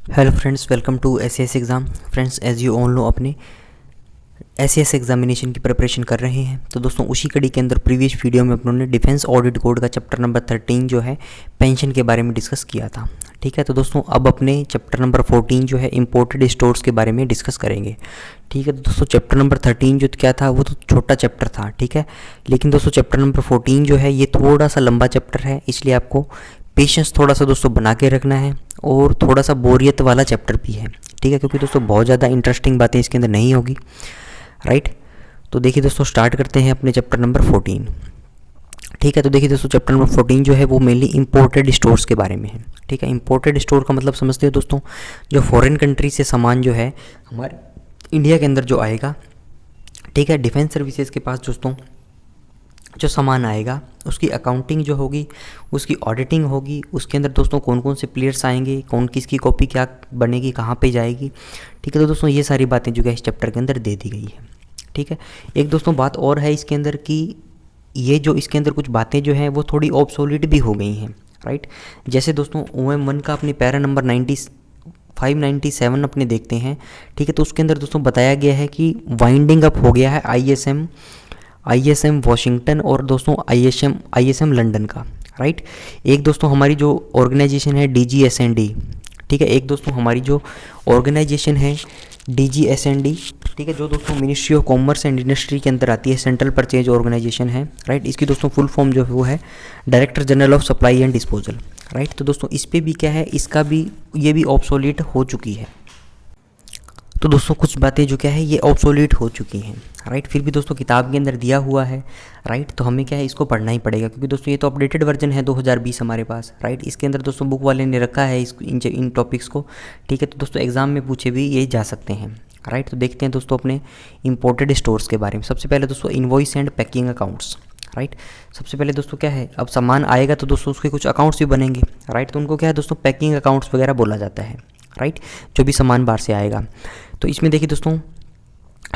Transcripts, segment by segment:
Hello friends, welcome to SAS exam. Friends, as you all know, अपने SAS examination की preparation कर रहे हैं। तो दोस्तों, उसी कड़ी के अंदर प्रीवियस वीडियो में अपनों ने डिफेंस ऑडिट कोड का चैप्टर नंबर 13 जो है पेंशन के बारे में डिस्कस किया था। ठीक है, तो दोस्तों अब अपने चैप्टर नंबर 14 जो है इम्पोर्टेड स्टोर्स के बारे में डिस्कस करेंगे। ठीक है, तो दोस्तों चैप्टर नंबर 13 जो क्या था वो तो छोटा चैप्टर था। ठीक है, लेकिन दोस्तों चैप्टर नंबर 14 जो है ये थोड़ा सा लंबा चैप्टर है, इसलिए आपको पेशेंस थोड़ा सा दोस्तों बना के रखना है और थोड़ा सा बोरियत वाला चैप्टर भी है। ठीक है, क्योंकि दोस्तों बहुत ज़्यादा इंटरेस्टिंग बातें इसके अंदर नहीं होगी। राइट, तो देखिए दोस्तों, स्टार्ट करते हैं अपने चैप्टर नंबर 14। ठीक है, तो देखिए दोस्तों, चैप्टर नंबर 14 जो है वो मेनली इंपोर्टेड स्टोर्स के बारे में है। ठीक है, इंपोर्टेड स्टोर का मतलब समझते हो दोस्तों, जो फॉरेन कंट्री से सामान जो है हमारे इंडिया के अंदर जो आएगा। ठीक है, डिफेंस सर्विसेज के पास दोस्तों जो सामान आएगा उसकी अकाउंटिंग जो होगी, उसकी ऑडिटिंग होगी, उसके अंदर दोस्तों कौन कौन से प्लेयर्स आएंगे, कौन किसकी कॉपी क्या बनेगी, कहाँ पे जाएगी। ठीक है, तो दोस्तों ये सारी बातें जो है इस चैप्टर के अंदर दे दी गई है। ठीक है, एक दोस्तों बात और है इसके अंदर कि ये जो इसके अंदर कुछ बातें जो हैं वो थोड़ी ऑब्सोलीट भी हो गई हैं। राइट, जैसे दोस्तों OM1 का अपने पैरा नंबर 597 अपने देखते हैं। ठीक है, तो उसके अंदर दोस्तों बताया गया है कि वाइंडिंग अप हो गया है ISM वॉशिंगटन और दोस्तों ISM लंदन का। राइट, एक दोस्तों हमारी जो ऑर्गेनाइजेशन है DGSND। ठीक है, एक दोस्तों हमारी जो ऑर्गेनाइजेशन है DGSND। ठीक है, जो दोस्तों ministry of commerce and industry के अंदर आती है, सेंट्रल परचेज ऑर्गेनाइजेशन है। राइट, इसकी दोस्तों फुल फॉर्म जो है वो है director general of supply and disposal. Right, तो दोस्तों इस पर भी क्या है, इसका भी ये भी ऑब्सोलीट हो चुकी है। तो दोस्तों कुछ बातें जो क्या है ये ऑब्सोलीट हो चुकी हैं। राइट, फिर भी दोस्तों किताब के अंदर दिया हुआ है। राइट, तो हमें क्या है इसको पढ़ना ही पड़ेगा, क्योंकि दोस्तों ये तो अपडेटेड वर्जन है 2020 हमारे पास। राइट, इसके अंदर दोस्तों बुक वाले ने रखा है इन टॉपिक्स को। ठीक है, तो दोस्तों एग्जाम में पूछे भी ये जा सकते हैं। राइट, तो देखते हैं दोस्तों अपने इंपोर्टेड स्टोर्स के बारे में। सबसे पहले दोस्तों invoice and packing accounts. Right, सबसे पहले दोस्तों क्या है, अब सामान आएगा तो दोस्तों उसके कुछ अकाउंट्स भी बनेंगे। राइट, तो उनको क्या है दोस्तों पैकिंग अकाउंट्स वगैरह बोला जाता है। राइट, जो भी सामान बाहर से आएगा। तो इसमें देखिए दोस्तों,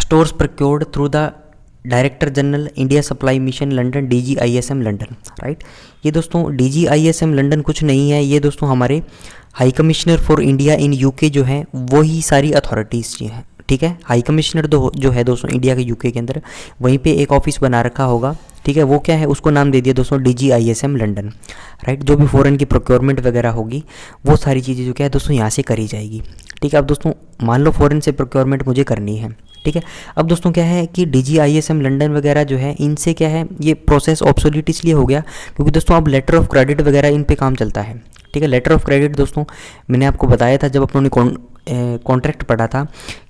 stores procured through the director general India supply mission London DGISM London. Right, ये दोस्तों DGISM लंदन कुछ नहीं है, ये दोस्तों हमारे high commissioner for India in UK जो है वही सारी अथॉरिटीज़ जी हैं। ठीक है, हाई कमिश्नर जो है दोस्तों इंडिया के UK के अंदर, वहीं पे एक ऑफिस बना रखा होगा। ठीक है, वो क्या है, उसको नाम दे दिया दोस्तों DGISM लंदन। राइट, जो भी फ़ॉरेन की प्रोक्योरमेंट वगैरह होगी वो सारी चीज़ें जो क्या है दोस्तों यहाँ से करी जाएगी। ठीक है, अब दोस्तों मान लो फ़ॉरेन से प्रोक्योरमेंट मुझे करनी है। ठीक है, अब दोस्तों क्या है कि DGISM लंदन वगैरह जो है इनसे क्या है ये प्रोसेस ऑब्सोलीट इसलिए हो गया क्योंकि दोस्तों अब लेटर ऑफ क्रेडिट वगैरह इन पे काम चलता है। ठीक है, लेटर ऑफ क्रेडिट दोस्तों मैंने आपको बताया था जब अपनों ने कॉन्ट्रैक्ट पढ़ा था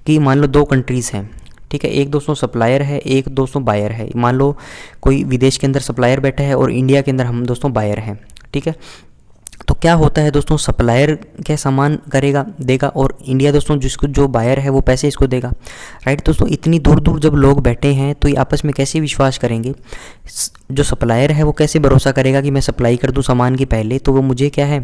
कि मान लो दो कंट्रीज़ हैं। ठीक है, एक दोस्तों सप्लायर है, एक दोस्तों बायर है। मान लो कोई विदेश के अंदर सप्लायर बैठा है और इंडिया के अंदर हम दोस्तों बायर हैं। ठीक है, तो क्या होता है दोस्तों, सप्लायर क्या सामान करेगा देगा और इंडिया दोस्तों जिसको जो बायर है वो पैसे इसको देगा। राइट, दोस्तों इतनी दूर दूर जब लोग बैठे हैं तो ये आपस में कैसे विश्वास करेंगे। जो सप्लायर है वो कैसे भरोसा करेगा कि मैं सप्लाई कर दूं सामान की पहले तो वो मुझे क्या है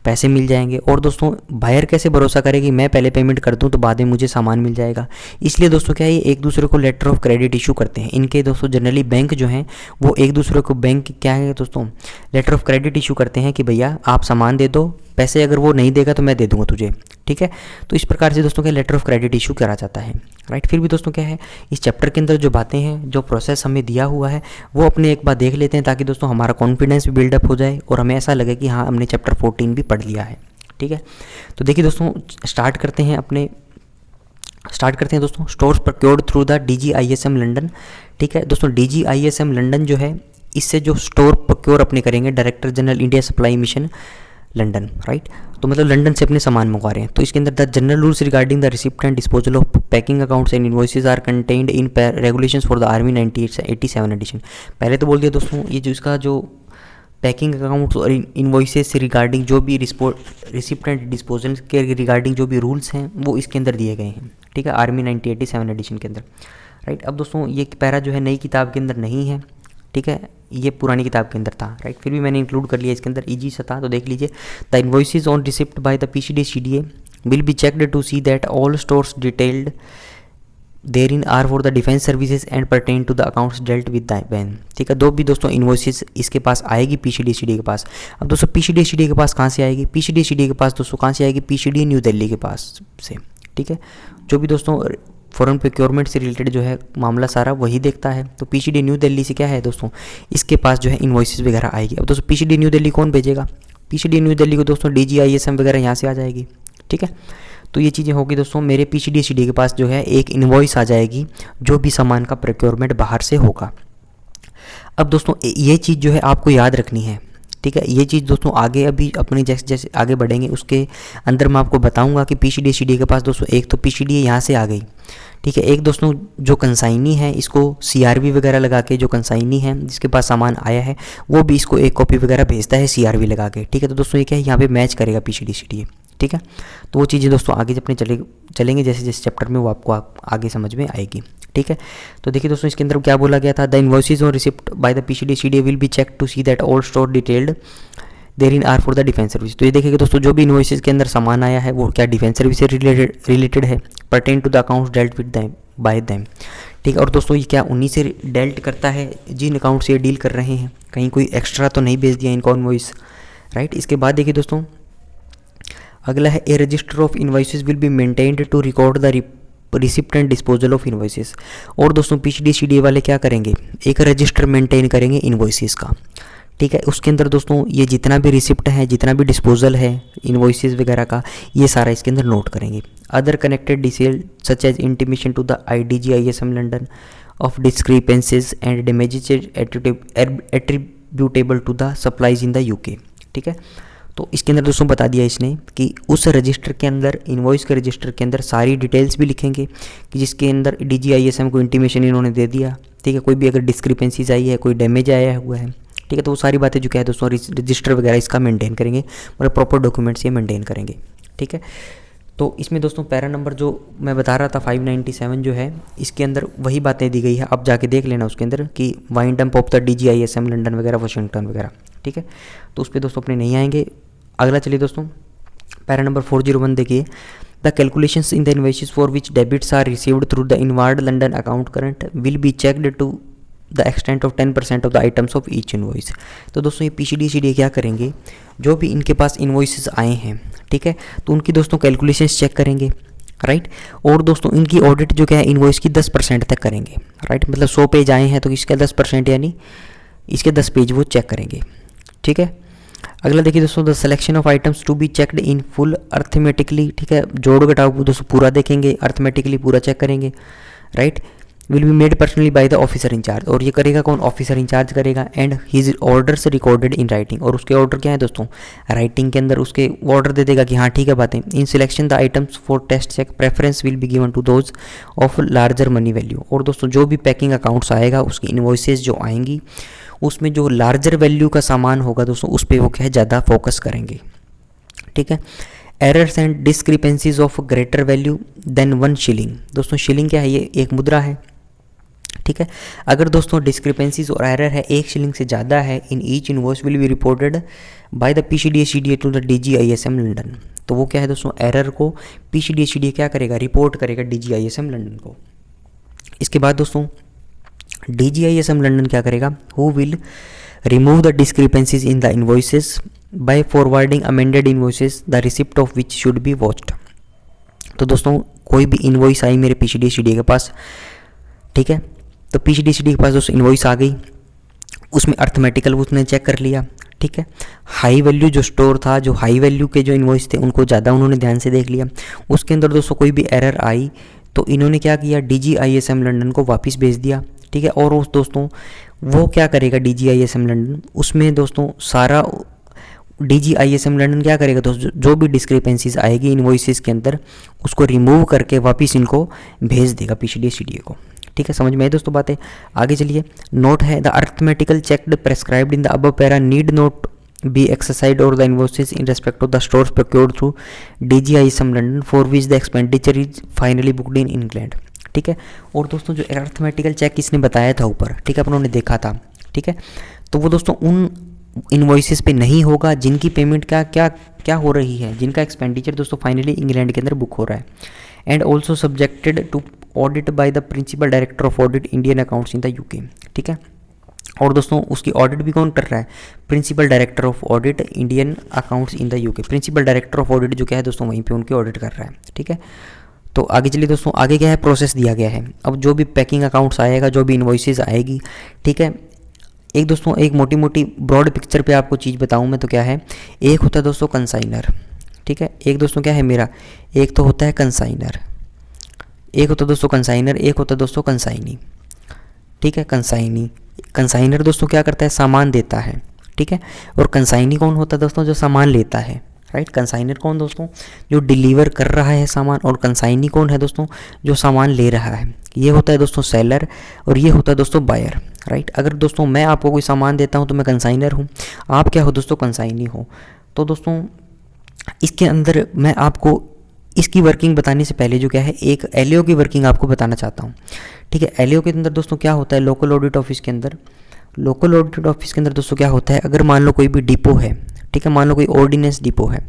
पैसे मिल जाएंगे, और दोस्तों बायर कैसे भरोसा करेगा कि मैं पहले पेमेंट कर दूं तो बाद में मुझे सामान मिल जाएगा। इसलिए दोस्तों क्या है ये एक दूसरे को लेटर ऑफ क्रेडिट इशू करते हैं। इनके दोस्तों जनरली बैंक जो हैं वो एक दूसरे को बैंक क्या है दोस्तों लेटर ऑफ क्रेडिट इशू करते हैं कि भैया आप सामान दे दो, पैसे अगर वो नहीं देगा तो मैं दे दूंगा तुझे। ठीक है, तो इस प्रकार से दोस्तों क्या लेटर ऑफ क्रेडिट इशू करा जाता है। राइट, फिर भी दोस्तों क्या है इस चैप्टर के अंदर जो बातें हैं, जो प्रोसेस हमें दिया हुआ है वो अपने एक बार देख लेते हैं ताकि दोस्तों हमारा कॉन्फिडेंस भी बिल्डअप हो जाए और हमें ऐसा लगे कि हाँ हमने चैप्टर 14 भी पढ़ लिया है। ठीक है, तो देखिए दोस्तों स्टार्ट करते हैं दोस्तों stores procured through the DGISM London. ठीक है दोस्तों, DGISM लंदन जो है इससे जो स्टोर प्रक्योर अपने करेंगे director general India supply mission London. Right, तो मतलब लंदन से अपने सामान मंगवा रहे हैं। तो इसके अंदर the general rules regarding the receipt and disposal of packing accounts and invoices are contained in regulations for the army 1987 edition. पहले तो बोल दिया दोस्तों ये जो इसका जो पैकिंग अकाउंट्स और इनवॉइसेस से रिगार्डिंग जो भी रिसिप्ट एंड डिस्पोजल के रिगार्डिंग जो भी रूल्स हैं वो इसके अंदर दिए गए हैं। ठीक है, आर्मी 1987 एडिशन के अंदर। राइट, अब दोस्तों ये पैरा जो है नई किताब के अंदर नहीं है। ठीक है, ये पुरानी किताब के अंदर था। राइट, फिर भी मैंने इंक्लूड कर लिया इसके अंदर, ईजी सा था। तो देख लीजिए, the invoices on receipt by the PCD CDA will be checked to see that all stores detailed therein are for the defence services and pertain to the accounts dealt with the ban. ठीक है, दो भी दोस्तों invoices इसके पास आएगी पीसीडीसीडी के पास। अब दोस्तों पीसीडीसीडी के पास कहाँ से आएगी? पीसीडीसीडी के पास दोस्तों कहाँ से आएगी? पीसीडी न्यू दिल्ली के पास से। ठीक है, जो भी दोस्तों फॉरेन प्रोक्योरमेंट से रिलेटेड जो है मामला सारा वही देखता है। तो पीसीडी न्यू दिल्ली से क्या है दोस्तों, इसके पास जो है इन्वॉइसेस वगैरह आएगी। अब दोस्तों पीसीडी न्यू दिल्ली कौन भेजेगा? पीसीडी न्यू दिल्ली को दोस्तों डीजीआईएसएम वगैरह यहाँ से आ जाएगी। ठीक है, तो ये चीज़ें होगी दोस्तों। मेरे पीसीडीसीडी के पास जो है एक इन्वॉइस आ जाएगी जो भी सामान का प्रोक्योरमेंट बाहर से होगा। अब दोस्तों ये चीज़ जो है आपको याद रखनी है। ठीक है, ये चीज़ दोस्तों आगे अभी अपने जैसे जैसे आगे बढ़ेंगे उसके अंदर मैं आपको बताऊंगा कि पीसीडीसीडी के पास दोस्तों एक तो पीसीडी यहाँ से आ गई। ठीक है, एक दोस्तों जो कंसाइनी है इसको सीआरवी वगैरह लगा के, जो कंसाइनी है जिसके पास सामान आया है वो भी इसको एक कॉपी वगैरह भेजता है सीआरवी लगा के। ठीक है, तो दोस्तों ये क्या है, यहाँ पे मैच करेगा पीसीडीसीडी। ठीक है, तो वो चीज़ें दोस्तों आगे जब अपने चलेंगे जैसे जैसे चैप्टर में वो आपको आगे समझ में आएगी। ठीक है, तो देखिए दोस्तों इसके अंदर क्या बोला गया था, द इन्वॉइसेज और receipt by the PCDCD will be check to see that all store detailed therein are for the defence service. तो ये देखिएगा दोस्तों जो भी इन्वॉइसेज के अंदर सामान आया है वो क्या डिफेंस सर्विस से रिलेटेड है, pertain to the accounts dealt with them by them. ठीक है, और दोस्तों ये क्या उन्हीं से डेल्ट करता है जिन अकाउंट से ये डील कर रहे हैं, कहीं कोई एक्स्ट्रा तो नहीं भेज दिया इनको इन्वॉइस। राइट, इसके बाद देखिए दोस्तों अगला है, a register of invoices will be maintained to record the receipt and disposal of invoices. और दोस्तों पीसीडीसीडी वाले क्या करेंगे, एक रजिस्टर मेंटेन करेंगे इन्वॉइसेस का। ठीक है, उसके अंदर दोस्तों ये जितना भी रिसिप्ट है, जितना भी डिस्पोजल है इन्वॉइसेस वगैरह का, ये सारा इसके अंदर नोट करेंगे। Other connected detail such as intimation to the IDGISM London of discrepancies and damages attributable to the supplies in the UK. ठीक है, तो इसके अंदर दोस्तों बता दिया इसने कि उस रजिस्टर के अंदर, इन्वॉइस के रजिस्टर के अंदर सारी डिटेल्स भी लिखेंगे कि जिसके अंदर DGISM को इंटीमेशन इन्होंने दे दिया। ठीक है, कोई भी अगर डिस्क्रिपेंसीज आई है, कोई डैमेज आया हुआ है, ठीक है, तो वो सारी बातें जो क्या है दोस्तों रजिस्टर वगैरह इसका मेंटेन करेंगे, मतलब प्रॉपर डॉक्यूमेंट्स ये मेंटेन करेंगे। ठीक है, तो इसमें दोस्तों पैरा नंबर जो मैं बता रहा था 597 जो है, इसके अंदर वही बातें दी गई है। अब जाके देख लेना उसके अंदर कि wind up of the DGISM London वगैरह, वाशिंगटन वगैरह। ठीक है, तो उस पर दोस्तों अपने नहीं आएंगे। अगला चलिए दोस्तों पैरा नंबर 401 देखिए, the calculations in the invoices for which debits are received through the inward London account current will be checked to the extent of 10% of the items of each invoice. तो दोस्तों ये पीसीडीसीडी क्या करेंगे, जो भी इनके पास invoices आए हैं, ठीक है, तो उनकी दोस्तों कैलकुलेशंस चेक करेंगे। राइट, और दोस्तों इनकी ऑडिट जो क्या है इन्वॉइस की 10% तक करेंगे। राइट, मतलब 100 पेज आए हैं तो इसका 10% यानी इसके 10 पेज वो चेक करेंगे। ठीक है, अगला देखिए दोस्तों, the selection of items to be checked in full arithmetically. ठीक है, जोड़ घटाव दोस्तों पूरा देखेंगे, अर्थमेटिकली पूरा चेक करेंगे। Right, will be made personally by the officer in charge, और ये करेगा कौन, ऑफिसर इंचार्ज करेगा। And his orders recorded in writing, और उसके ऑर्डर क्या है दोस्तों, राइटिंग के अंदर उसके ऑर्डर दे देगा कि हाँ ठीक है बातें। In selection the items for test check preference will be given to those of larger money value. और दोस्तों जो भी पैकिंग अकाउंट्स आएगा उसकी इन्वॉइसेस जो आएंगी उसमें जो लार्जर वैल्यू का सामान होगा दोस्तों उस पर वो क्या है ज़्यादा फोकस करेंगे। ठीक है, errors and discrepancies of greater value than 1 shilling. दोस्तों शिलिंग क्या है, ये एक मुद्रा है। ठीक है, अगर दोस्तों डिस्क्रिपेंसीज और एरर है 1 शिलिंग से ज़्यादा है, in each invoice will be reported by the PCDCDA to the DGISM London. तो वो क्या है दोस्तों, एरर को PCDCDA क्या करेगा, रिपोर्ट करेगा DGISM लंदन को। इसके बाद दोस्तों DGISM लंदन क्या करेगा, who will remove the discrepancies in the invoices by forwarding amended invoices the receipt of which should be watched. तो दोस्तों कोई भी इन्वॉइस आई मेरे PCDCDA के पास, ठीक है, तो PCDCDA के पास दोस्तों इन्वॉइस आ गई, उसमें अर्थमेटिकल उसने चेक कर लिया। ठीक है, हाई वैल्यू जो स्टोर था, जो हाई वैल्यू के जो इन्वॉइस थे उनको ज़्यादा उन्होंने ध्यान से देख लिया। उसके अंदर दोस्तों कोई भी एरर आई तो इन्होंने क्या किया, DGISM लंदन को वापस भेज दिया। ठीक है, और उस दोस्तों वो क्या करेगा DGISM लंदन, उसमें दोस्तों सारा DGISM लंदन क्या करेगा दोस्तों, जो भी डिस्क्रिपेंसीज आएगी इन्वॉइसेस के अंदर उसको रिमूव करके वापस इनको भेज देगा PCDCDA को। ठीक है, समझ में आई दोस्तों बातें। आगे चलिए, नोट है, the arithmetical checked prescribed in the above para need not be exercised और the invoices in respect of the stores procured through DGISM London for which the expenditure is finally booked in England. ठीक है, और दोस्तों जो arithmetical check इसने बताया था ऊपर, ठीक है, अपन ने देखा था। ठीक है, तो वो दोस्तों उन इन्वॉइसेस पे नहीं होगा जिनकी पेमेंट क्या क्या क्या हो रही है, जिनका एक्सपेंडिचर दोस्तों फाइनली इंग्लैंड के अंदर बुक हो रहा है। And also subjected to audit by the principal director of audit Indian accounts in the UK. ठीक है, और दोस्तों उसकी ऑडिट भी कौन कर रहा है? Principal director of audit Indian accounts in the UK. Principal director of audit जो क्या है दोस्तों, वहीं पे उनकी ऑडिट कर रहा है। ठीक है, तो आगे चलिए दोस्तों, आगे क्या है, प्रोसेस दिया गया है। अब जो भी पैकिंग अकाउंट्स आएगा, जो भी इन्वॉइसेस आएगी, ठीक है, एक दोस्तों एक मोटी मोटी ब्रॉड पिक्चर पे आपको चीज़ बताऊं मैं तो क्या है, एक होता है दोस्तों कंसाइनर। ठीक है, एक दोस्तों क्या है मेरा, एक तो होता है कंसाइनर, एक होता है दोस्तों कंसाइनर, एक होता है दोस्तों कंसाइनी। ठीक है, कंसाइनी, कंसाइनर दोस्तों क्या करता है, सामान देता है। ठीक है, और कंसाइनी कौन होता है दोस्तों, जो सामान लेता है। राइट, कंसाइनर कौन दोस्तों, जो डिलीवर कर रहा है सामान, और कंसाइनी कौन है दोस्तों, जो सामान ले रहा है। ये होता है दोस्तों सेलर, और ये होता है दोस्तों बायर। राइट, अगर दोस्तों मैं आपको कोई सामान देता हूँ तो मैं कंसाइनर हूँ, आप क्या हो दोस्तों, कंसाइनी हो। तो दोस्तों इसके अंदर मैं आपको इसकी वर्किंग बताने से पहले जो क्या है, एक एलओ की वर्किंग आपको बताना चाहता हूँ। ठीक है, एलओ के अंदर दोस्तों क्या होता है, लोकल ऑडिट ऑफिस के अंदर, लोकल ऑडिट ऑफिस के अंदर दोस्तों क्या होता है, अगर मान लो कोई भी डिपो है, ठीक है, मान लो कोई ऑर्डिनेंस डिपो है,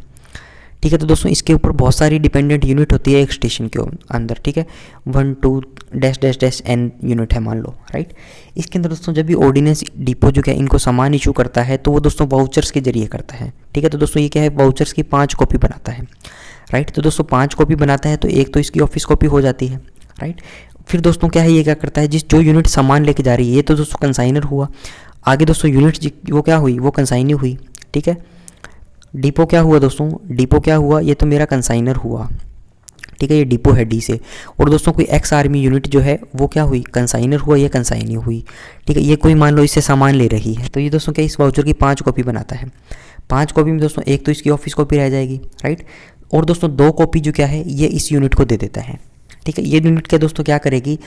ठीक है, तो दोस्तों इसके ऊपर बहुत सारी डिपेंडेंट यूनिट होती है एक स्टेशन के अंदर। ठीक है, 1 2 dash dash dash n unit है मान लो। राइट, इसके अंदर दोस्तों जब भी ऑर्डिनेंस डिपो जो क्या इनको सामान इशू करता है, तो वो दोस्तों वाउचर्स के जरिए करता है। ठीक है, तो दोस्तों ये क्या है, वाउचर्स की 5 कॉपी बनाता है। राइट, तो दोस्तों 5 कॉपी बनाता है, तो एक तो इसकी ऑफिस कॉपी हो जाती है। राइट, फिर दोस्तों क्या है, ये क्या करता है, जो यूनिट सामान लेके जा रही है, ये तो दोस्तों कंसाइनर हुआ। आगे दोस्तों यूनिट वो क्या हुई, वो कंसाइनी हुई। ठीक है, डिपो क्या हुआ दोस्तों, डिपो क्या हुआ, ये तो मेरा कंसाइनर हुआ। ठीक है, ये डिपो है डी से। और दोस्तों कोई एक्स आर्मी यूनिट जो है वो क्या हुई, कंसाइनर हुआ, ये कंसाइनी हुई। ठीक है, ये कोई मान लो इससे सामान ले रही है, तो ये दोस्तों क्या इस वाउचर की 5 कॉपी बनाता है। 5 कॉपी में दोस्तों एक तो इसकी ऑफिस कॉपी रह जाएगी। राइट, और दोस्तों 2 कॉपी जो क्या है, ये इस यूनिट को दे देता है। ठीक है, ये यूनिट क्या दोस्तों क्या करेगी,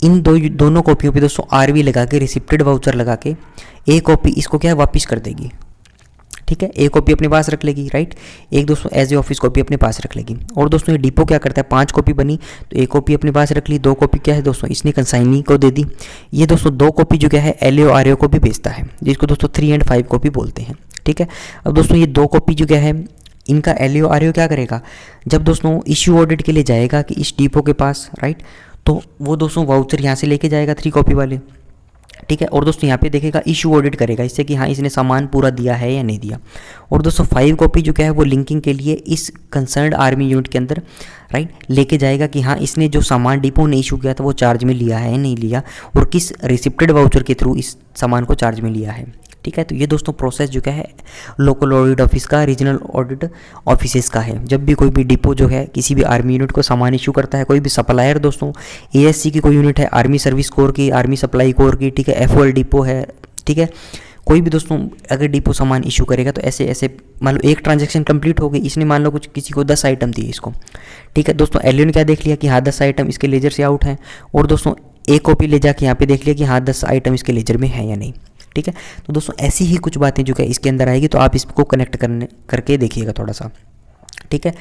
इन दोनों कॉपियों पे दोस्तों आरवी लगा के, रिसिप्टेड वाउचर लगा के, एक कॉपी इसको क्या है वापस कर देगी। ठीक है, एक कॉपी अपने पास रख लेगी। राइट, एक दोस्तों एज ए ऑफिस कॉपी अपने पास रख लेगी। और दोस्तों ये डिपो क्या करता है, 5 कॉपी बनी तो एक कॉपी अपने पास रख ली, 2 कॉपी क्या है दोस्तों इसने कंसाइनी को दे दी। ये दोस्तों 2 कॉपी जो क्या है एलओ आरओ को भी बेचता है, जिसको दोस्तों 3 और 5 कॉपी बोलते हैं। ठीक है, अब दोस्तों ये 2 कॉपी जो क्या है, इनका एलओ आरओ क्या करेगा, जब दोस्तों इश्यू ऑडिट के लिए जाएगा कि इस डिपो के पास, राइट, तो वो दोस्तों वाउचर यहाँ से लेके जाएगा 3 कॉपी वाले। ठीक है, और दोस्तों यहाँ पे देखेगा, इशू ऑडिट करेगा इससे कि हाँ इसने सामान पूरा दिया है या नहीं दिया। और दोस्तों 5 कॉपी जो क्या है वो लिंकिंग के लिए इस कंसर्न्ड आर्मी यूनिट के अंदर, राइट, लेके जाएगा कि हाँ इसने जो सामान डिपो ने इशू किया था वो चार्ज में लिया है या नहीं लिया, और किस रिसिप्टेड वाउचर के थ्रू इस सामान को चार्ज में लिया है। ठीक है, तो ये दोस्तों प्रोसेस जो क्या है लोकल ऑडिट ऑफिस का, रीजनल ऑडिट ऑफिसेस का है। जब भी कोई भी डिपो जो है किसी भी आर्मी यूनिट को सामान इशू करता है, कोई भी सप्लायर दोस्तों एएससी की कोई यूनिट है, आर्मी सर्विस कोर की, आर्मी सप्लाई कोर की, ठीक है, एफओएल डिपो है, ठीक है, कोई भी दोस्तों अगर डिपो सामान इशू करेगा तो ऐसे ऐसे मान लो एक ट्रांजैक्शन कंप्लीट हो गई, इसने मान लो कुछ किसी को 10 आइटम दिए इसको। ठीक है दोस्तों, एलओ ने क्या देख लिया कि हाँ 10 आइटम इसके लेजर से आउट हैं, और दोस्तों एक कॉपी ले जाके यहाँ पे देख लिया कि हाँ 10 आइटम इसके लेजर में है या नहीं। ठीक है, तो दोस्तों ऐसी ही कुछ बातें जो कि इसके अंदर आएगी, तो आप इसको कनेक्ट करके देखिएगा थोड़ा सा। ठीक है,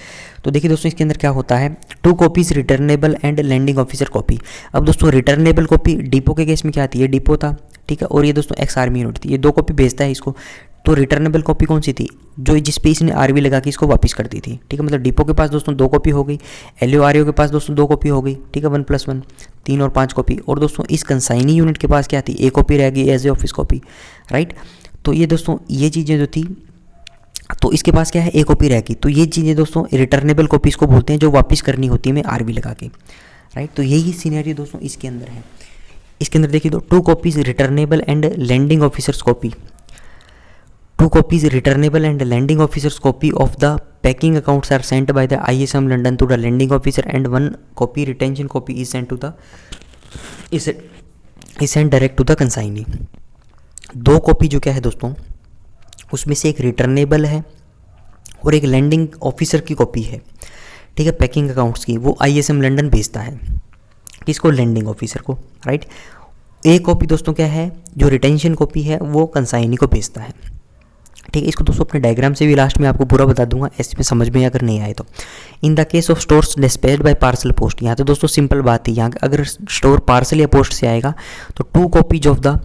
तो देखिए दोस्तों इसके अंदर क्या होता है, 2 copies returnable and landing officer copy. अब दोस्तों रिटर्नेबल कॉपी डिपो के केस में क्या आती है, डिपो था, ठीक है, और ये दोस्तों एक्स आर्मी यूनिट थी, ये 2 कॉपी भेजता है इसको। तो रिटर्नेबल कॉपी कौन सी थी, जो जिस पे इसने आरवी लगा के इसको वापस कर दी थी। ठीक है, मतलब डिपो के पास दोस्तों 2 कॉपी हो गई, एलओ आरओ के पास दोस्तों 2 कॉपी हो गई। ठीक है, 1 + 1 3 और 5 कॉपी। और दोस्तों इस कंसाइनी यूनिट के पास क्या थी, 1 कॉपी रह गई as a office copy. Right, तो ये दोस्तों ये चीज़ें जो थी, तो इसके पास क्या है 1 कॉपी रह गई। तो ये चीज़ें दोस्तों रिटर्नेबल कॉपीज़ को बोलते हैं, जो वापस करनी होती है में आरवी लगा के। राइट, तो यही सीनरियो दोस्तों इसके अंदर है। इसके अंदर देखिए तो 2 copies returnable and landing officers copy, 2 copies returnable and lending officer's copy of the packing accounts are sent by the ISM London to the lending officer, and 1 copy retention copy is sent to the is sent direct to the consignee। 2 copy जो क्या है दोस्तों, उसमें से एक returnable है और एक लैंडिंग ऑफिसर की कॉपी है। ठीक है, पैकिंग अकाउंट्स की, वो ISM लंदन भेजता है किसको, लैंडिंग ऑफिसर को। राइट, एक कॉपी दोस्तों क्या है, जो रिटेंशन कॉपी है वो कंसाइनी को भेजता है। ठीक है, इसको दोस्तों अपने डायग्राम से भी लास्ट में आपको पूरा बता दूंगा, ऐसे में समझ में अगर नहीं आए तो। In the case of stores dispatched by parcel post, यहाँ तो दोस्तों सिंपल बात है, यहाँ अगर स्टोर पार्सल या पोस्ट से आएगा तो 2 कॉपीज ऑफ द,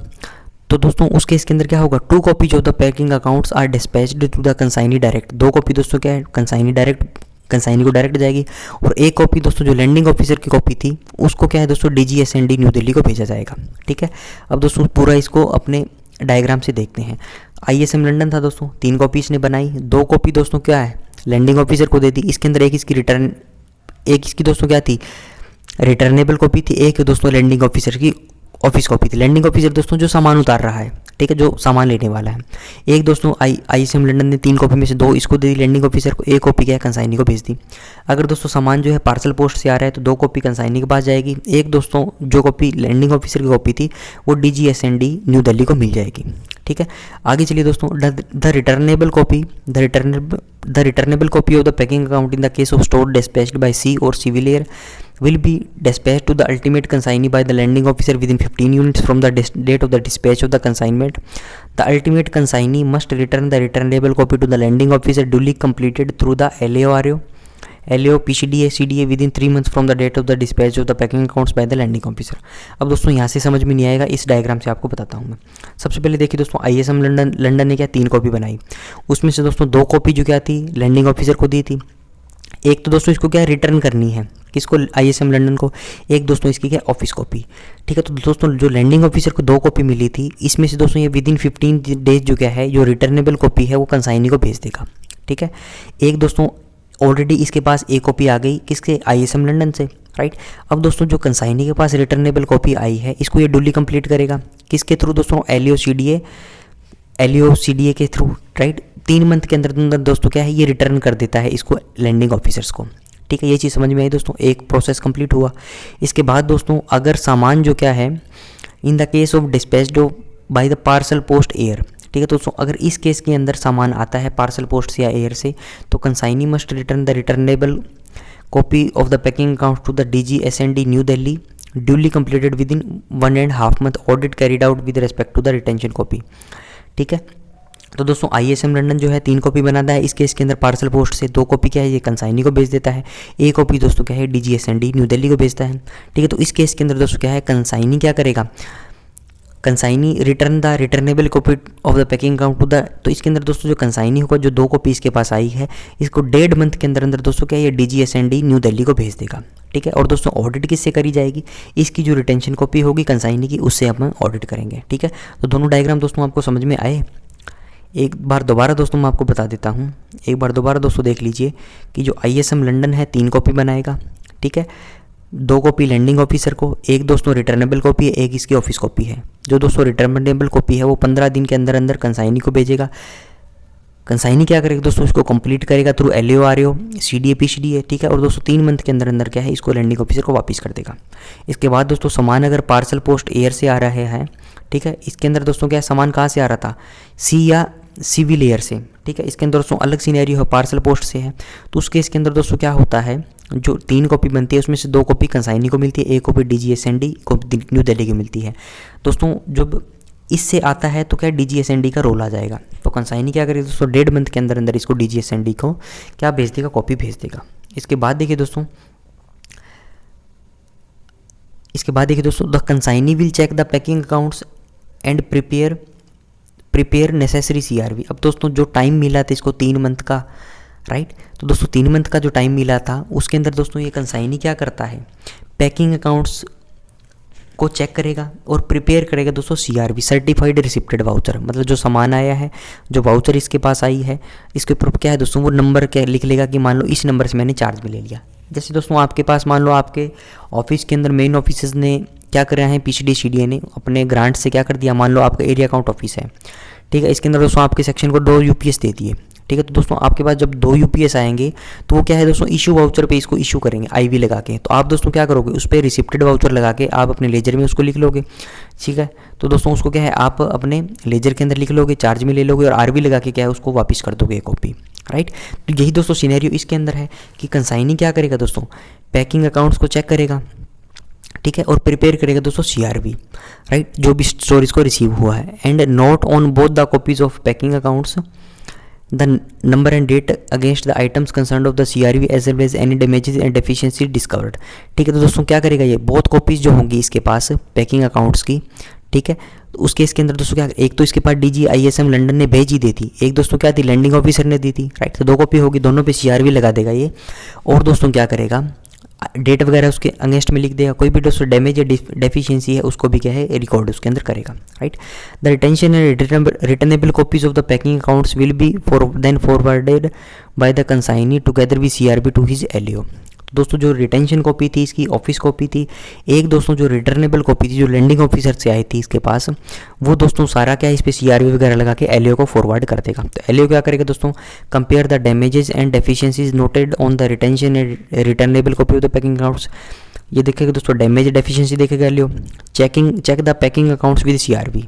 तो दोस्तों उस केस के अंदर क्या होगा, 2 copies of the packing accounts are dispatched to the consignee direct. 2 copy दोस्तों क्या है, कंसाइनी डायरेक्ट कंसाइनी को डायरेक्ट जाएगी, और एक कॉपी दोस्तों जो लैंडिंग ऑफिसर की कॉपी थी उसको क्या है दोस्तों DGSND न्यू दिल्ली को भेजा जाएगा। ठीक है, अब दोस्तों पूरा इसको अपने डायग्राम से देखते हैं। ISM लंदन था दोस्तों, 3 कॉपी इसने बनाई, 2 कॉपी दोस्तों क्या है लैंडिंग ऑफिसर को दे दी, इसके अंदर एक इसकी दोस्तों क्या थी रिटर्नेबल कॉपी थी, एक दोस्तों लैंडिंग ऑफिसर की ऑफिस कॉपी थी। लैंडिंग ऑफिसर दोस्तों जो सामान उतार रहा है, ठीक है, जो सामान लेने वाला है। एक दोस्तों ISM लंदन ने 3 कॉपी में से 2 इसको दे दी लैंडिंग ऑफिसर को, एक कॉपी क्या है कंसाइनी को भेज दी। अगर दोस्तों सामान जो है पार्सल पोस्ट से आ रहा है तो 2 कॉपी कंसाइनी के पास जाएगी, एक दोस्तों जो कॉपी लैंडिंग ऑफिसर की कॉपी थी वो DGSND न्यू दिल्ली को मिल जाएगी। ठीक है, आगे चलिए दोस्तों, the returnable copy of the packing account in the case of store dispatched by sea or civil air will be dispatched to the ultimate consignee by the lending officer within 15 units from the date of the dispatch of the consignment. The ultimate consignee must return the returnable copy to the lending officer duly completed through the LAO, PCDA, CDA within 3 months from the date of the dispatch of the packing accounts by the lending officer. अब दोस्तों यहाँ से समझ में नहीं आएगा, इस diagram से आपको बताता हूँ मैं। सबसे पहले देखिए दोस्तों, ISM लंदन ने क्या 3 कॉपी बनाई, उसमें से दोस्तों 2 कॉपी जो क्या थी लैंडिंग ऑफिसर को दी थी, एक तो दोस्तों इसको क्या रिटर्न करनी है किसको ISM लंदन को, एक दोस्तों इसकी क्या ऑफिस कॉपी। ठीक है, तो दोस्तों जो लैंडिंग ऑफिसर को 2 कॉपी मिली थी इसमें से दोस्तों ये विदिन 15 डेज जो क्या है जो रिटर्नेबल कॉपी है वो कंसाइनी को भेज देगा। ठीक है, एक दोस्तों ऑलरेडी इसके पास एक कॉपी आ गई किसके ISM लंदन से, राइट। अब दोस्तों जो कंसाइनी के पास रिटर्नेबल कॉपी आई है इसको ये डुली कंप्लीट करेगा किसके थ्रू दोस्तों LAO CDA के थ्रू, राइट। 3 मंथ के अंदर दोस्तों क्या है ये रिटर्न कर देता है इसको लैंडिंग ऑफिसर्स को। ठीक है, ये चीज़ समझ में आई दोस्तों, एक प्रोसेस कंप्लीट हुआ। इसके बाद दोस्तों अगर सामान जो क्या है इन the case of dispatched by the parcel post air, ठीक है दोस्तों, अगर इस केस के अंदर सामान आता है पार्सल पोस्ट से या एयर से तो consignee must return the returnable copy of the packing account to the DGSND new Delhi duly completed within 1.5 month audit carried out with respect to the retention copy. ठीक है, तो दोस्तों ISM London जो है 3 copy बनाता है, इस case के अंदर पार्सल पोस्ट से 2 कॉपी क्या है ये कंसाइनी को भेज देता है, एक कॉपी दोस्तों क्या है DGSND न्यू दिल्ली को भेजता है। ठीक है, तो इस केस के अंदर दोस्तों क्या है कंसाइनी क्या करेगा, consignee return the returnable copy of the packing account to the, तो इसके अंदर दोस्तों जो कंसाइनी होगा जो 2 कॉपी इसके पास आई है इसको 1.5 मंथ के अंदर दोस्तों क्या ये DGSND न्यू दिल्ली को भेज देगा। ठीक है, और दोस्तों ऑडिट किससे करी जाएगी, इसकी जो रिटेंशन कॉपी होगी कंसाइनी की उससे अपन ऑडिट करेंगे। ठीक है, तो दोनों डायग्राम दोस्तों आपको समझ में आए। एक बार दोबारा दोस्तों मैं आपको बता देता हूँ, एक बार दोबारा दोस्तों देख लीजिए कि जो ISM लंदन है 3 कॉपी बनाएगा। ठीक है, 2 कॉपी लैंडिंग ऑफिसर को, एक दोस्तों रिटर्नेबल कॉपी है, एक इसकी ऑफिस कॉपी है। जो दोस्तों रिटर्नेबल कॉपी है वो 15 दिन के अंदर कंसाइनी को भेजेगा। कंसाइनी क्या करेगा दोस्तों इसको कंप्लीट करेगा थ्रू LAO CDA PCDA। ठीक है, और दोस्तों 3 मंथ के अंदर क्या है इसको लैंडिंग ऑफिसर को वापस कर देगा। इसके बाद दोस्तों सामान अगर पार्सल पोस्ट एयर से आ रहा है, ठीक है, इसके अंदर दोस्तों क्या सामान कहाँ से आ रहा था सी या सिविल एयर से। ठीक है, इसके अंदर दोस्तों अलग सिनेरियो है पार्सल पोस्ट से है, तो उसके इसके अंदर दोस्तों क्या होता है जो 3 कॉपी बनती है उसमें से 2 कॉपी कंसाइनी को मिलती है, एक कॉपी DGSND को न्यू दिल्ली की मिलती है। दोस्तों जब इससे आता है तो क्या DGSND का रोल आ जाएगा, तो कंसाइनी क्या करेगा दोस्तों 1.5 मंथ के अंदर इसको DGSND को क्या भेज देगा, कॉपी भेज देगा। इसके बाद देखिए दोस्तों the consignee will check the packing accounts and prepare necessary CRV। अब दोस्तों जो टाइम मिला था इसको 3 मंथ का, राइट, तो दोस्तों 3 मंथ का जो टाइम मिला था उसके अंदर दोस्तों ये कंसाइनी क्या करता है पैकिंग अकाउंट्स को चेक करेगा और प्रिपेयर करेगा दोस्तों CRV सर्टिफाइड रिसिप्टेड वाउचर, मतलब जो सामान आया है जो वाउचर इसके पास आई है इसके ऊपर क्या है दोस्तों वो नंबर क्या लिख लेगा कि मान लो इस नंबर से मैंने चार्ज में ले लिया। जैसे दोस्तों आपके पास मान लो आपके ऑफिस के अंदर मेन ऑफिसर्स ने क्या कर रहे हैं PCD CDA ने अपने ग्रांट से क्या कर दिया, मान लो आपका एरिया अकाउंट ऑफिस है। ठीक है, इसके अंदर दोस्तों आपके सेक्शन को 2 UPS दे दिए। ठीक है, तो दोस्तों आपके पास जब 2 UPS आएंगे तो वो क्या है दोस्तों इशू वाउचर पे इसको इशू करेंगे IV लगा के, तो आप दोस्तों क्या करोगे उस पर रिसिप्टेड वाउचर लगा के आप अपने लेजर में उसको लिख लोगे। ठीक है, तो दोस्तों उसको क्या है आप अपने लेजर के अंदर लिख लोगे, चार्ज में ले लोगे और RV लगा के क्या है उसको वापस कर दोगे कॉपी, राइट। तो यही दोस्तों सिनेरियो इसके अंदर है कि कंसाइनी क्या करेगा दोस्तों पैकिंग अकाउंट्स को चेक करेगा, ठीक है, और प्रिपेयर करेगा दोस्तों CRV, राइट, जो भी स्टोरेज को रिसीव हुआ है, and note on both the copies of packing accounts the number and date against the items concern of the CRV as well as any damages and deficiency discovered. ठीक है, तो दोस्तों क्या करेगा ये बहुत कॉपीज़ जो होंगी इसके पास पैकिंग अकाउंट्स की, ठीक है। तो उस केस के अंदर दोस्तों क्या, एक तो इसके पास DGISM लंदन ने भेज ही दी थी, एक दोस्तों क्या थी लैंडिंग ऑफिसर ने दी थी, राइट। तो 2 कॉपी होगी, दोनों पे CRV लगा देगा ये। और दोस्तों क्या करेगा, डेट वगैरह उसके अगेंस्ट में लिख देगा, कोई भी दोस्तों डैमेज या डेफिशिएंसी है उसको भी क्या है रिकॉर्ड उसके अंदर करेगा, right. The retention and returnable copies of the packing accounts will be then forwarded by the consignee together with CRV to his LEO। तो दोस्तों जो रिटेंशन कॉपी थी इसकी ऑफिस कॉपी थी, एक दोस्तों जो रिटर्नेबल कॉपी थी जो लैंडिंग ऑफिसर से आई थी इसके पास, वो दोस्तों सारा क्या है इस पर CRV वगैरह लगा के LEO को फॉरवर्ड कर देगा। तो LEO क्या करेगा दोस्तों, compare the damages and deficiencies noted on the retention and returnable copy of the packing accounts. ये देखेगा दोस्तों डैमेज डेफिशिएंसी देखेगा LEO, check the packing accounts with CRV,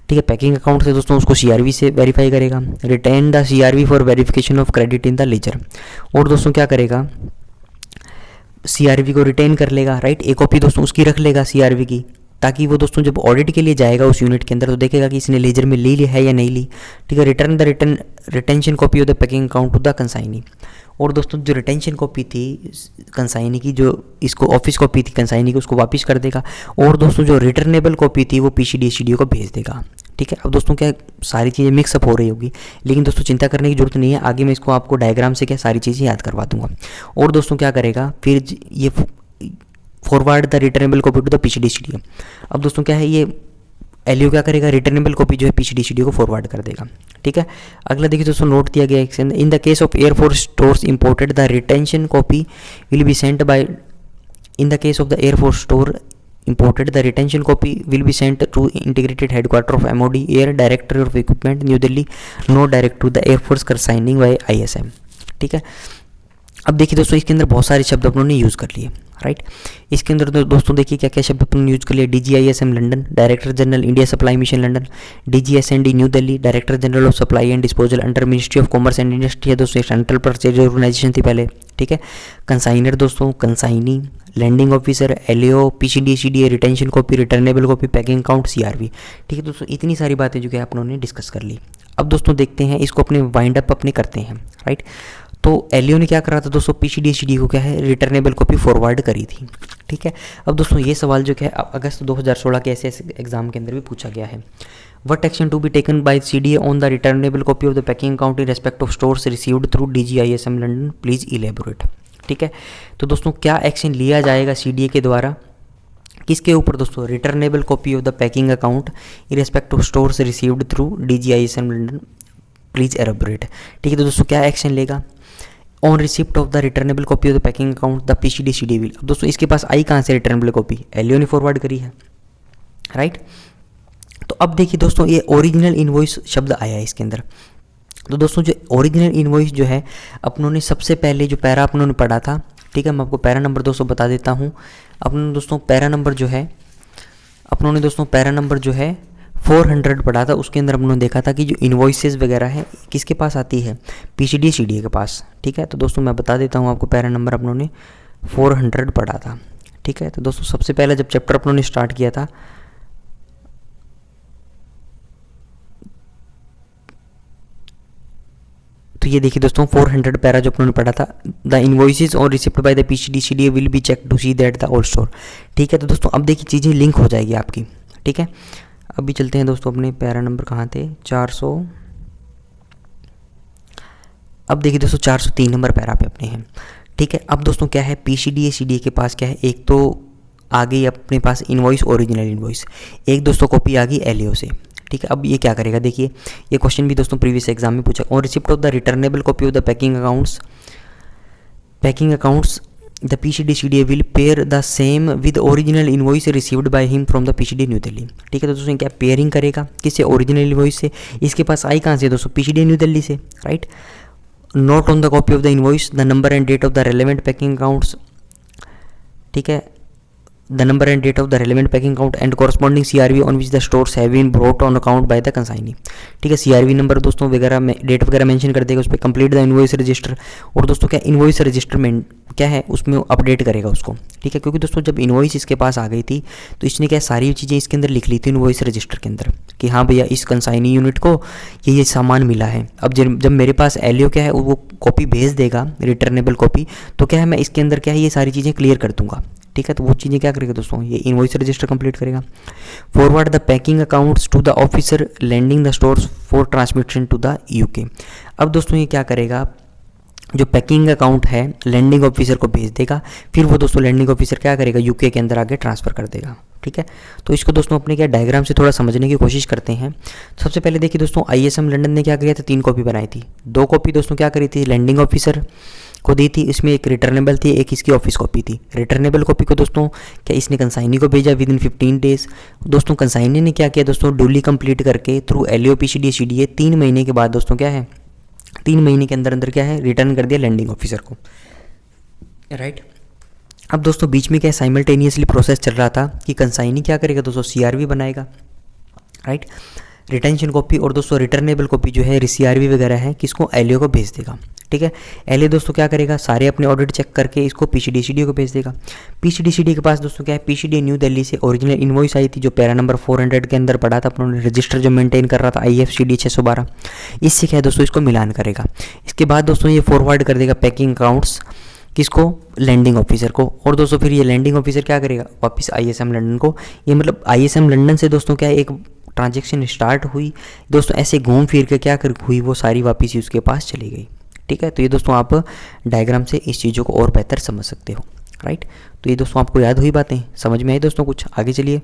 ठीक है। पैकिंग अकाउंट से दोस्तों उसको CRV से वेरीफाई करेगा, retain the CRV for verification of credit in the ledger. और दोस्तों क्या करेगा, CRV को रिटेन कर लेगा, राइट। एक कॉपी दोस्तों उसकी रख लेगा CRV की, ताकि वो दोस्तों जब ऑडिट के लिए जाएगा उस यूनिट के अंदर तो देखेगा कि इसने लेजर में ली है या नहीं ली, ठीक है। Return the retention copy of the packing account to the consignee. और दोस्तों जो रिटेंशन कॉपी थी कंसाइनी की, जो इसको ऑफिस कॉपी थी कंसाइनी की, उसको वापस कर देगा। और दोस्तों जो रिटर्नेबल कॉपी थी वो PCD को भेज देगा, ठीक है। अब दोस्तों क्या सारी चीज़ें मिक्सअप हो रही होगी, लेकिन दोस्तों चिंता करने की जरूरत नहीं है, आगे मैं इसको आपको डायग्राम से क्या सारी चीज़ें याद करवा दूंगा। और दोस्तों क्या करेगा, फिर ये forward the returnable copy to the PCD। अब दोस्तों क्या है, ये LEO क्या करेगा, रिटर्नेबल कॉपी जो है PCD को फॉरवर्ड कर देगा, ठीक है। अगला देखिए दोस्तों नोट दिया गया है, इन the case of air force stores imported the retention copy will be sent by, in the case of the air force store imported the retention copy will be sent to integrated headquarter of MOD Air Director of Equipment New Delhi, no direct to the Air Force consigning by ISM, ठीक है। अब देखिए दोस्तों इसके अंदर बहुत सारे शब्द अपनों ने यूज़ कर लिए, राइट। इसके अंदर दोस्तों देखिए क्या क्या शब्द अपन यूज़ कर लिए, DGISM London, director general India supply mission London, DGSND new Delhi, director general of supply and disposal under ministry of commerce and industry है दोस्तों, सेंट्रल परचेज ऑर्गेनाइजेशन थी पहले, ठीक है। कंसाइनर दोस्तों consignee, landing officer LEO, PCD retention copy, returnable copy, packing account CRV, ठीक है दोस्तों। इतनी सारी बातें जो कि आप लोगों ने डिस्कस कर ली। अब दोस्तों देखते हैं इसको अपने वाइंड अप अपने करते हैं, राइट। तो LEO ने क्या करा था दोस्तों, PCD को क्या है रिटर्नेबल कॉपी फॉरवर्ड करी थी, ठीक है। अब दोस्तों ये सवाल जो है अगस्त 2016 के ऐसे एग्जाम के अंदर भी पूछा गया है। What action to be taken by CDA on the returnable copy of the packing account in respect of stores received through DGISM London, please elaborate, ठीक है। तो दोस्तों क्या एक्शन लिया जाएगा CDA के द्वारा किसके ऊपर दोस्तों, returnable copy of the packing account in respect of stores received through DGISM London, please elaborate, ठीक है। तो दोस्तों क्या एक्शन लेगा, on receipt of the returnable copy of the packing account the PCD will. अब दोस्तों इसके पास आई कहाँ से रिटर्नेबल कॉपी, LEO ने फॉरवर्ड करी है, राइट। तो अब देखिए दोस्तों ये ओरिजिनल इनवॉइस शब्द आया है इसके अंदर। तो दोस्तों जो ओरिजिनल इनवॉइस जो है अपनों ने सबसे पहले जो पैरा अपनों ने पढ़ा था, ठीक है। मैं आपको पैरा नंबर दोस्तों बता देता हूँ। अपनों दोस्तों पैरा नंबर जो है अपनों ने दोस्तों पैरा नंबर जो है 400 पढ़ा था। उसके अंदर हमने देखा था कि जो इन्वॉइसेस वगैरह है किसके पास आती है, PCD CDA के पास, ठीक है। तो दोस्तों मैं बता देता हूँ आपको, पैरा नंबर अपनों ने 400 पढ़ा था, ठीक है। तो दोस्तों सबसे पहले जब चैप्टर अपनों ने स्टार्ट किया था तो ये देखिए दोस्तों 400 पैरा जो अपनों ने पढ़ा था, द इन्वॉइसेस और receipt by the PCD CDA will be check to see that the all store, ठीक है। तो दोस्तों अब देखिए चीज़ें लिंक हो जाएगी आपकी, ठीक है। अभी चलते हैं दोस्तों अपने पैरा नंबर कहाँ थे, 400, अब देखिए दोस्तों 403 नंबर पैरा पे अपने हैं, ठीक है। अब दोस्तों क्या है, PCD CDA के पास क्या है, एक तो आ गई अपने पास इन्वॉइस, ओरिजिनल इन्वॉइस, एक दोस्तों कॉपी आ गई LEO से, ठीक है। अब ये क्या करेगा, देखिए ये क्वेश्चन भी दोस्तों प्रीवियस एग्जाम में पूछा, और receipt of the returnable copy of the packing accounts the PCD CDA will pair the same with original invoice received by him from the PCD new Delhi, ठीक है। तो दोस्तों क्या पेयरिंग करेगा किससे, ओरिजिनल इनवॉइस से। इसके पास आई कहाँ से दोस्तों, PCD न्यू दिल्ली से, right. Note on the copy of the invoice the number and date of the relevant packing accounts, ठीक है, the number and date of the relevant packing account and corresponding CRV on which the stores have been brought on account by the consignee, ठीक है। CRV number दोस्तों वगैरह में date वगैरह mention कर देगा उस पर, कंप्लीट द इनवॉइस रजिस्टर, और दोस्तों क्या इनवॉइस रजिस्टर में क्या है उसमें अपडेट करेगा उसको, ठीक है। क्योंकि दोस्तों जब इनवॉइस इसके पास आ गई थी तो इसने क्या सारी चीज़ें इसके अंदर लिख ली थी इनवॉइस रजिस्टर के अंदर कि हाँ भैया इस कंसाइनी यूनिट को ये सामान मिला है। अब जब मेरे पास LEO क्या है वो कॉपी भेज देगा रिटर्नेबल कॉपी, तो क्या है मैं इसके अंदर क्या है ये सारी चीज़ें क्लियर कर दूंगा, ठीक है, तो वो चीज़ें क्या करेगा दोस्तों, ये इनवॉइस रजिस्टर कंप्लीट करेगा। Forward the packing accounts to the officer landing the stores for transmission to the UK. अब दोस्तों ये क्या करेगा, जो पैकिंग अकाउंट है लैंडिंग ऑफिसर को भेज देगा, फिर वो दोस्तों लैंडिंग ऑफिसर क्या करेगा, यूके के अंदर आगे ट्रांसफ़र कर देगा। ठीक है, तो इसको दोस्तों अपने क्या डायग्राम से थोड़ा समझने की कोशिश करते हैं। सबसे पहले देखिए दोस्तों, ISM लंदन ने क्या किया था, 3 कॉपी बनाई थी। 2 कॉपी दोस्तों क्या करी थी, लैंडिंग ऑफिसर को दी थी, इसमें एक रिटर्नेबल थी, एक इसकी ऑफिस कॉपी थी। रिटर्नेबल कॉपी को दोस्तों क्या इसने कंसाइनी को भेजा विद इन 15 डेज। दोस्तों कंसाइनी ने क्या किया दोस्तों, ड्यूली कंप्लीट करके थ्रू LEO PCDA CDA 3 महीने के बाद दोस्तों क्या है, 3 महीने के अंदर अंदर क्या है, रिटर्न कर दिया लैंडिंग ऑफिसर को, राइट। अब दोस्तों बीच में क्या साइमल्टेनियसली प्रोसेस चल रहा था कि कंसाइनी क्या करेगा दोस्तों, CRV बनाएगा, राइट, रिटेंशन कॉपी, और दोस्तों रिटर्नेबल कॉपी जो है CRV वगैरह है किसको, LEO को भेज देगा। ठीक है, LEO दोस्तों क्या करेगा, सारे अपने ऑडिट चेक करके इसको PCDA CDA को भेज देगा। PCDA CDA के पास दोस्तों क्या है, PCDA न्यू दिल्ली से ओरिजिनल इनवॉइस आई थी जो पैरा नंबर 400 के अंदर पड़ा था, अपने रजिस्टर जो मेंटेन कर रहा था IFCD 612, इससे क्या है दोस्तों, इसको मिलान करेगा। इसके बाद दोस्तों ये फॉरवर्ड कर देगा पैकिंग अकाउंट्स किसको, लैंडिंग ऑफिसर को, और दोस्तों फिर ये लैंडिंग ऑफिसर क्या करेगा, वापस ISM लंदन को। ये मतलब ISM लंदन से दोस्तों क्या है, एक ट्रांजेक्शन स्टार्ट हुई दोस्तों, ऐसे घूम फिर के क्या कर हुई, वो सारी वापस ही उसके पास चली गई। ठीक है, तो ये दोस्तों आप डायग्राम से इस चीज़ों को और बेहतर समझ सकते हो, राइट। तो ये दोस्तों आपको याद हुई बातें, समझ में आई दोस्तों कुछ, आगे चलिए।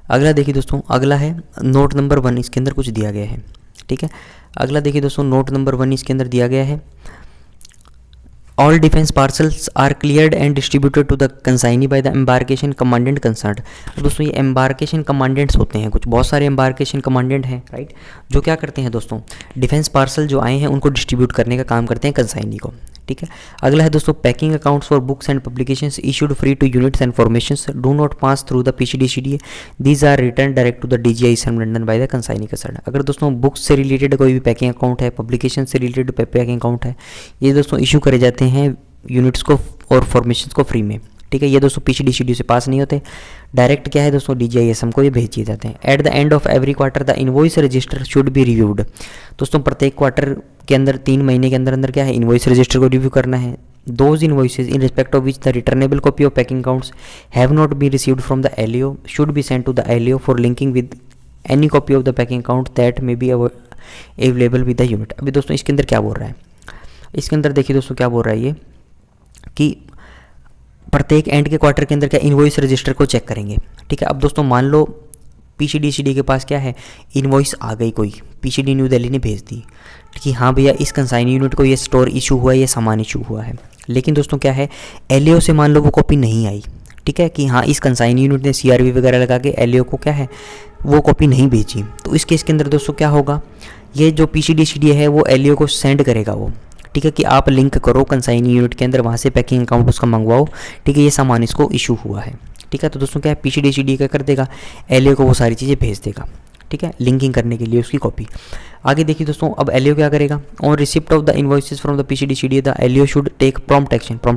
अगला देखिए दोस्तों, अगला है नोट नंबर 1, इसके अंदर कुछ दिया गया है। ठीक है, अगला देखिए दोस्तों, नोट नंबर 1 इसके अंदर दिया गया है, all defence parcels are cleared and distributed to the consignee by the embarkation commandant concerned. दोस्तों ये एम्बार्केशन कमांडेंट्स होते हैं, कुछ बहुत सारे एम्बार्केशन कमांडेंट हैं, राइट, जो क्या करते हैं दोस्तों, डिफेंस पार्सल जो आए हैं उनको डिस्ट्रीब्यूट करने का काम करते हैं कंसाइनी को। ठीक है, अगला है दोस्तों, packing accounts for books and publications issued free to units and formations do not pass through the PCDA CDA, these are return direct to the DGISM London by the consignee concerned. अगर दोस्तों books से related कोई भी packing account है, publication से related packing account है, ये दोस्तों इशू करे जाते हैं यूनिट्स को और फॉर्मेशंस को फ्री में। ठीक है, ये दोस्तों PCDA CDA से पास नहीं होते, डायरेक्ट क्या है दोस्तों, DGISM को ये भेज दिए जाते हैं। At the end of every quarter the invoice register should be reviewed. दोस्तों प्रत्येक क्वार्टर के अंदर 3 महीने के अंदर अंदर क्या है, इनवॉइस रजिस्टर को रिव्यू करना है। Those invoices in respect of which the returnable copy of packing accounts have not be received from the LEO should be sent to the LEO for linking with any copy of the packing account that may be available with the unit. अभी दोस्तों इसके अंदर क्या बोल रहा है, इसके अंदर देखिए दोस्तों क्या बोल रहा है ये, कि प्रत्येक एंड के क्वार्टर के अंदर क्या इनवॉइस रजिस्टर को चेक करेंगे। ठीक है, अब दोस्तों मान लो PCDA CDA के पास क्या है, इनवॉइस आ गई कोई, PCDA न्यू दिल्ली ने भेज दी कि हाँ भैया इस कंसाइनी यूनिट को ये स्टोर इशू हुआ है, ये सामान इशू हुआ है, लेकिन दोस्तों क्या है, LEO से मान लो वो कॉपी नहीं आई। ठीक है, कि हाँ इस कंसाइनी यूनिट ने CRV वगैरह लगा के LEO को क्या है, वो कॉपी नहीं भेजी, तो इस केस के अंदर दोस्तों क्या होगा, ये जो PCDA CDA है वो LEO को सेंड करेगा वो। ठीक है, कि आप लिंक करो कंसाइनी यूनिट के अंदर, वहाँ से पैकिंग अकाउंट उसका मंगवाओ। ठीक है, ये सामान इसको इशू हुआ है। ठीक है, तो दोस्तों क्या है, PCDA CDA क्या कर देगा, LEO को वो सारी चीज़ें भेज देगा। ठीक है, लिंकिंग करने के लिए उसकी कॉपी। आगे देखिए दोस्तों, अब LEO क्या करेगा, on receipt of the invoices from the PCDA CDA the LEO should take prompt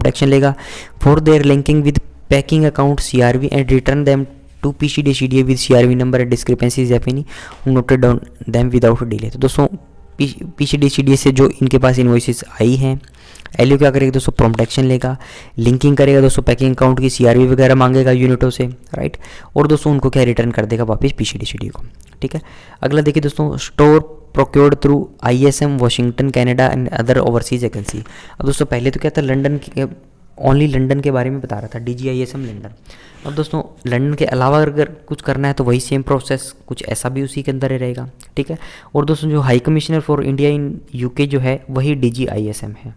action लेगा for their linking with packing account CRV and return them to PCDA CDA with CRV number and discrepancies if any noted down them without delay. तो दोस्तों PCDA CDA से जो इनके पास invoices आई हैं, LEO क्या करेगा दोस्तों, प्रॉम्प्ट एक्शन लेगा, लिंकिंग करेगा दोस्तों, पैकिंग अकाउंट की CRV वगैरह मांगेगा यूनिटों से, राइट, और दोस्तों उनको क्या रिटर्न कर देगा वापस PCDA CDA को। ठीक है, अगला देखिए दोस्तों, store procured through ISM Washington Canada and other overseas agency. अब दोस्तों पहले तो क्या था, लंदन के ओनली लंदन के बारे में बता रहा था, DGISM लंदन। अब दोस्तों लंदन के अलावा अगर कुछ करना है तो वही सेम प्रोसेस, कुछ ऐसा भी उसी के अंदर ही रहेगा। ठीक है, और दोस्तों जो high commissioner for India in UK जो है वही DGISM है।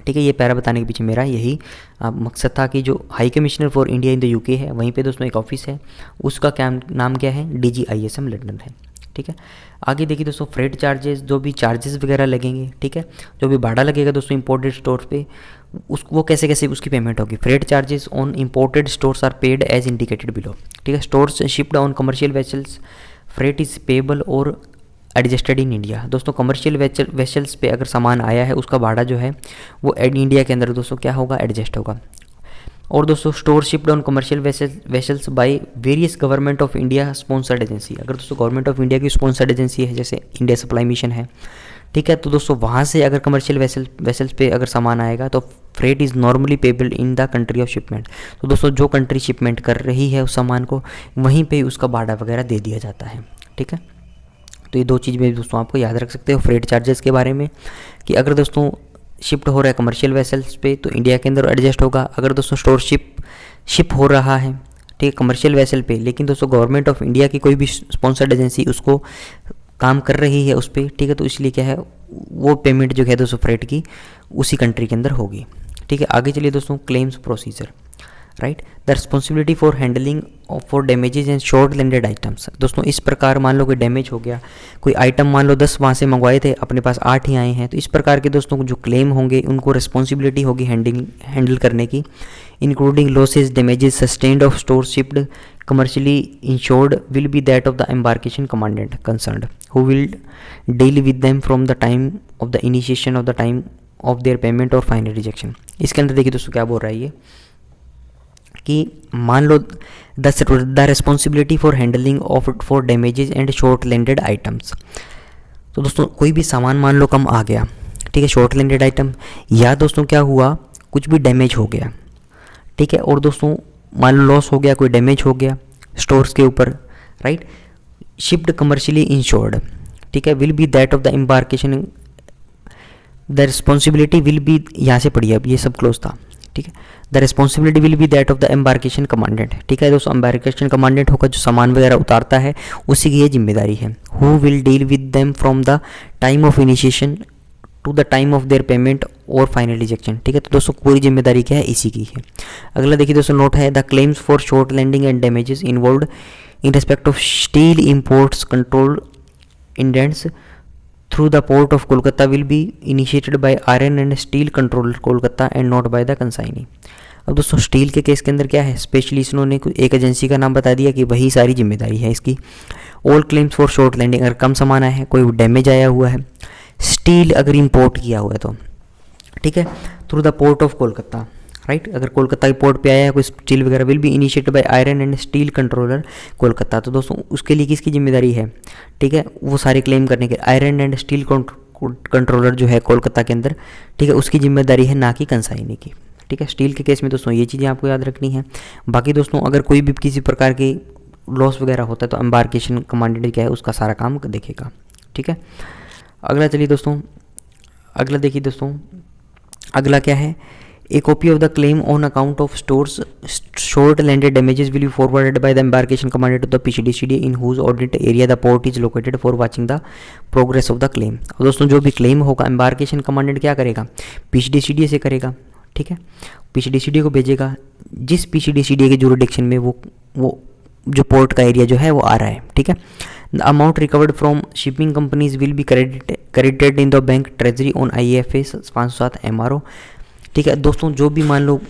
ठीक है, ये पैरा बताने के पीछे मेरा यही मकसद था कि जो high commissioner for India in the UK है, वहीं पे दोस्तों एक ऑफिस है, उसका क्या नाम क्या है, DGISM लंदन है। ठीक है, आगे देखिए दोस्तों, फ्रेट चार्जेस, जो भी चार्जेस वगैरह लगेंगे, ठीक है, जो भी भाड़ा लगेगा दोस्तों इंपोर्टेड स्टोर पे, वो कैसे कैसे उसकी पेमेंट होगी। Freight charges on imported stores are paid as indicated below. ठीक है, stores shipped on commercial vessels freight is payable और एडजस्टेड इन इंडिया। दोस्तों कमर्शियल वेसल्स पे अगर सामान आया है उसका भाड़ा जो है वो इंडिया के अंदर दोस्तों क्या होगा, एडजस्ट होगा। और दोस्तों store shipped on commercial vessels by various government of India sponsored agency. अगर दोस्तों गवर्नमेंट ऑफ इंडिया की स्पॉन्सर्ड एजेंसी है, जैसे इंडिया सप्लाई मिशन है, ठीक है, तो दोस्तों वहाँ से अगर कमर्शियल वेसल्स पे अगर सामान आएगा तो freight is normally payable in the country of shipment. तो दोस्तों जो कंट्री शिपमेंट कर रही है उस सामान को, वहीं पे उसका बाड़ा वगैरह दे दिया जाता है। ठीक है, तो ये दो चीज़ में दोस्तों आपको याद रख सकते हो फ्रेट चार्जेस के बारे में, कि अगर दोस्तों शिफ्ट हो रहा है कमर्शियल वेसल्स पे तो इंडिया के अंदर एडजस्ट होगा। अगर दोस्तों स्टोर शिप हो रहा है, ठीक है, कमर्शियल वेसल पे, लेकिन दोस्तों गवर्नमेंट ऑफ इंडिया की कोई भी स्पॉन्सर्ड एजेंसी उसको काम कर रही है उस पर, ठीक है, तो इसलिए क्या है, वो पेमेंट जो है दोस्तों फ्रेट की उसी कंट्री के अंदर होगी। ठीक है, आगे चलिए दोस्तों, claims procedure, right. The responsibility for handling for damages and short landed items. दोस्तों इस प्रकार मान लो कोई डैमेज हो गया, कोई आइटम मान लो 10 वहाँ से मंगवाए थे, अपने पास 8 ही आए हैं, तो इस प्रकार के दोस्तों जो क्लेम होंगे उनको रिस्पॉन्सिबिलिटी होगी हैंडल करने की, including losses damages sustained of store shipped commercially insured will be that of the embarkation commandant concerned, who will deal with them from the time of the initiation of the time of their payment or final rejection। इसके अंदर देखिए दोस्तों क्या बोल रहा है ये, कि मान लो the responsibility for handling of for damages and short landed items. तो दोस्तों कोई भी सामान मान लो कम आ गया, ठीक है, शॉर्ट लैंडेड आइटम, या दोस्तों क्या हुआ, कुछ भी डैमेज हो गया, ठीक है, और दोस्तों मान लो लॉस हो गया, कोई डैमेज हो गया स्टोर्स के ऊपर, राइट, शिप्ड कमर्शियली इंश्योर्ड, ठीक है, will be that of the embarkation, the responsibility will be, यहाँ से पढ़िए अब ये सब क्लोज था, ठीक है, the responsibility will be that of the embarkation commandant. ठीक है दोस्तों, एम्बार्केशन कमांडेंट होगा जो सामान वगैरह उतारता है, उसी की ये जिम्मेदारी है। Who will deal with them from the time of initiation to the time of their payment और फाइनल रिजेक्शन। ठीक है, तो दोस्तों पूरी जिम्मेदारी क्या है, इसी की है। अगला देखिए दोस्तों नोट है, the claims for short landing and damages involved in respect of steel imports control indents through the port of Kolkata will be initiated by iron and steel controller Kolkata and not by the consignee. अब दोस्तों steel के case के अंदर क्या है, specially इन्होंने एक agency का नाम बता दिया कि वही सारी जिम्मेदारी है इसकी। All claims for short landing, अगर कम सामान आया है, कोई डैमेज आया हुआ है, स्टील अगर इंपोर्ट किया हुआ है तो, ठीक है, through the port of Kolkata, right, अगर कोलकाता की पोर्ट पे आया है कोई स्टील वगैरह, will be initiated by iron and steel controller Kolkata. तो दोस्तों उसके लिए किसकी जिम्मेदारी है, ठीक है, वो सारे क्लेम करने के आयरन एंड स्टील कंट्रोलर जो है कोलकाता के अंदर, ठीक है, उसकी जिम्मेदारी है, ना कि कंसाइनी की। ठीक है, स्टील के केस में दोस्तों ये चीज़ें आपको याद रखनी है। बाकी दोस्तों अगर कोई भी किसी प्रकार की लॉस वगैरह होता है तो एम्बार्केशन कमांडेंट क्या है, उसका सारा काम देखेगा। ठीक है, अगला चलिए दोस्तों, अगला देखिए दोस्तों, अगला क्या है, a copy of the claim on account of stores short landed damages will be forwarded by the embarkation commandant to the PCDCD in whose audit area the port is located for watching the progress of the claim. और दोस्तों जो भी claim होगा embarkation commandant क्या करेगा, पीसीडीसीडी से करेगा। ठीक है, पीसीडीसीडी को भेजेगा, जिस पीसीडीसीडी के जुरिडिक्शन में वो जो पोर्ट का एरिया जो है वो आ रहा है। ठीक है, the amount recovered from shipping companies will be credited in the bank treasury on IAFA 507 MRO। ठीक है दोस्तों, जो भी मान लो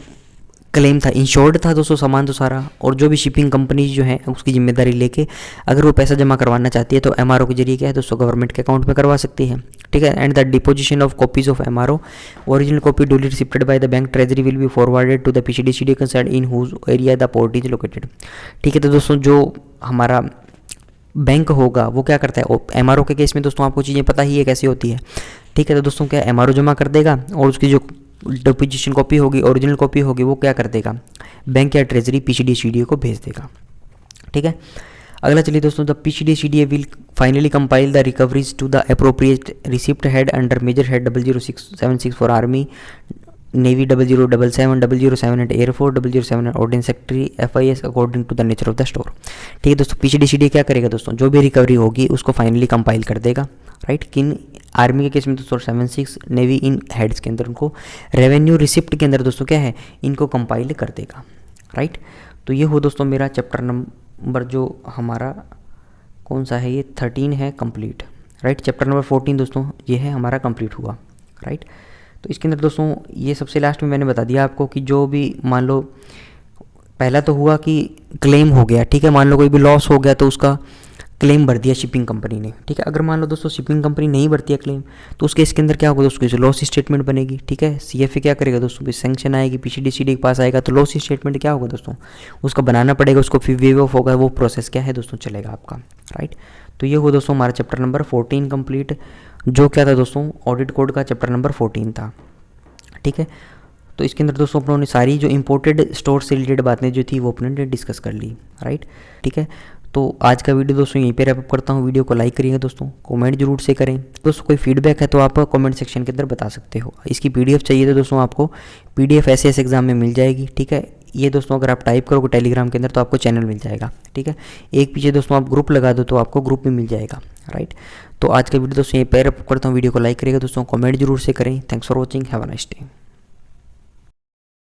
क्लेम था, इंश्योर्ड था दोस्तों सामान तो सारा, और जो भी शिपिंग कंपनीज जो है उसकी जिम्मेदारी लेके अगर वो पैसा जमा करवाना चाहती है तो MRO के जरिए क्या है दोस्तों, गवर्नमेंट के अकाउंट में करवा सकती है। ठीक है, and the deposition of copies of MRO original copy duly receipted by the bank treasury will be forwarded to the PCDCD concern in whose area the port is located. ठीक है, तो दोस्तों जो हमारा बैंक होगा वो क्या करता है, MRO के केस में दोस्तों आपको चीज़ें पता ही है कैसी होती है। ठीक है, तो दोस्तों क्या MRO जमा कर देगा और उसकी जो डिपोजिशन कॉपी होगी, ओरिजिनल कॉपी होगी, वो क्या कर देगा, बैंक या ट्रेजरी पीसीडीसीडी को भेज देगा। ठीक है, अगला चलिए दोस्तों, the PCDCD will finally compile the recoveries to the appropriate receipt head under major head 00676 for army navy 0077 007 eight air force 007 ordnance secretary FIS according to the nature of the store. ठीक है दोस्तों, पीसीडीसीडी क्या करेगा दोस्तों, जो भी रिकवरी होगी उसको फाइनली कंपाइल कर देगा। राइट, किन आर्मी के केस में दोस्तों 76, नेवी इन हेड्स के अंदर उनको रेवेन्यू रिसिप्ट के अंदर दोस्तों क्या है, इनको कंपाइल कर देगा। राइट, तो ये हो दोस्तों मेरा चैप्टर नंबर जो हमारा कौन सा है, ये 13 है कंप्लीट। राइट, चैप्टर नंबर 14 दोस्तों ये है हमारा कंप्लीट हुआ। राइट, तो इसके अंदर दोस्तों ये सबसे लास्ट में मैंने बता दिया आपको कि जो भी मान लो पहला तो हुआ कि क्लेम हो गया, ठीक है, मान लो कोई भी लॉस हो गया तो उसका क्लेम भर दिया शिपिंग कंपनी ने। ठीक है, अगर मान लो दोस्तों शिपिंग कंपनी नहीं भरती है क्लेम तो उसके इसके अंदर क्या होगा दोस्तों, लॉस स्टेटमेंट बनेगी। ठीक है, CFA क्या करेगा दोस्तों, सैंक्शन आएगी, पीसीडीसीडी के पास आएगा तो लॉस स्टेटमेंट क्या होगा दोस्तों, उसका बनाना पड़ेगा, उसको फिर वेव ऑफ होगा, वो प्रोसेस क्या है दोस्तों चलेगा आपका। राइट, तो ये हुआ दोस्तों हमारा चैप्टर नंबर 14 कंप्लीट, जो क्या था दोस्तों, ऑडिट कोड का चैप्टर नंबर 14 था। ठीक है, तो इसके अंदर दोस्तों अपनों ने सारी जो इम्पोर्टेड स्टोर से रिलेटेड बातें जो थी वो अपने ने डिस्कस कर ली, राइट। ठीक है, तो आज का वीडियो दोस्तों यहीं पे रैप अप करता हूँ। वीडियो को लाइक करिएगा दोस्तों, कमेंट जरूर से करें दोस्तों। कोई फीडबैक है तो आप कमेंट सेक्शन के अंदर बता सकते हो। इसकी पीडीएफ चाहिए तो दोस्तों आपको पीडीएफ एसएएस एग्जाम में मिल जाएगी। ठीक है, ये दोस्तों अगर आप टाइप करोगे टेलीग्राम के अंदर तो आपको चैनल मिल जाएगा। ठीक है, एक पीछे दोस्तों आप ग्रुप लगा दो तो आपको ग्रुप भी मिल जाएगा, राइट। तो आज का वीडियो दोस्तों यहीं पे रैप अप करता हूँ। वीडियो को लाइक करिएगा दोस्तों, कमेंट जरूर से करें। Thanks for watching, have a nice day.